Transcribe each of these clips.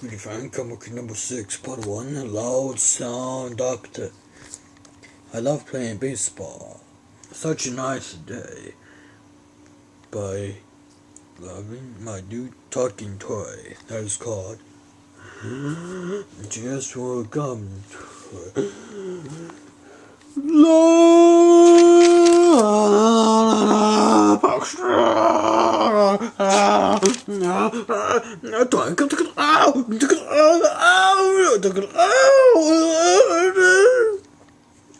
Greeny Phatom Comics number 6, part 1, Loud Sound Doctor. I love playing baseball. Such a nice day. By loving my new talking toy that is called Just for a Gum Toy.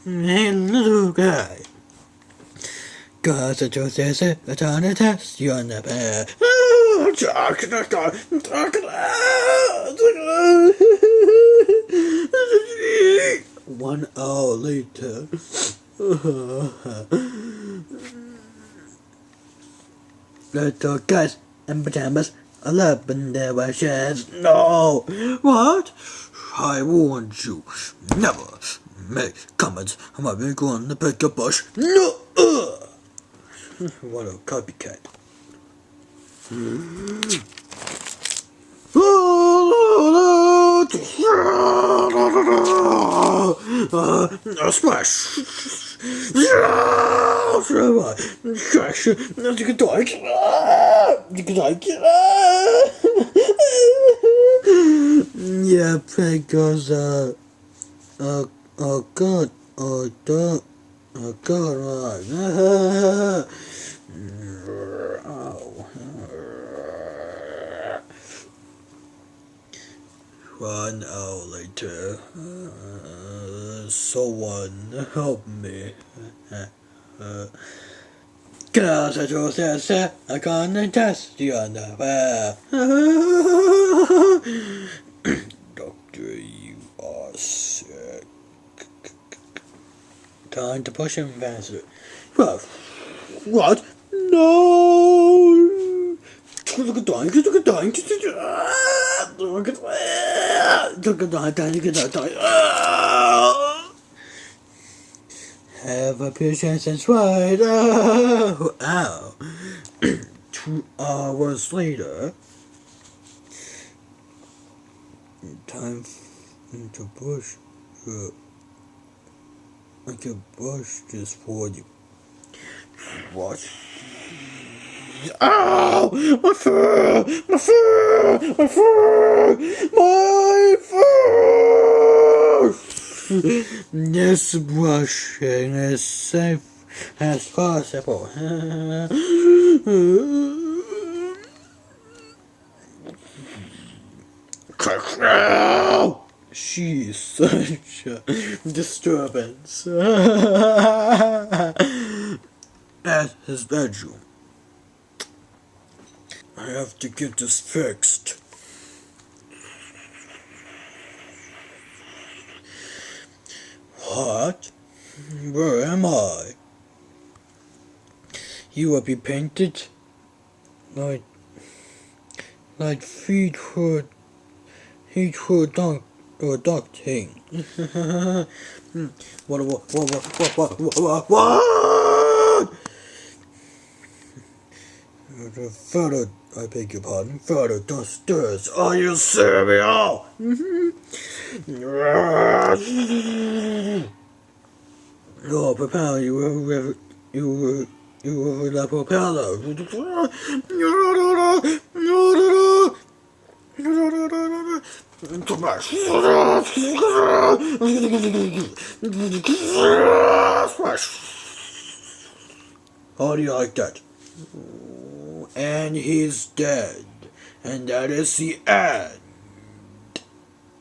Hey, little guy. Cause I just says it's on a test, you're on the bed. 1 hour later. Little guys in pajamas, 11 there were shares. No! What? I warned you, never make comments about me going to pick a bush. No! What a copycat. Splash! Yeah, because God, right. 1 hour later, someone help me. Cause I just said I can't test you on the web. Doctor, you are sick. Time to push him faster. What? No! Have a patience and try. Ow. 2 hours later. Time to push. I can brush this for you. What? Ow! My fur! My fur! My fur! My fur! This brushing is safe as possible. She's such a disturbance. At his bedroom. I have to get this fixed. What? Where am I? You will be painted like feet for duck thing. What? Further, I beg your pardon, further downstairs. Are you serious? Your propeller, you were the propeller. How do you like that? And he's dead. And that is the end.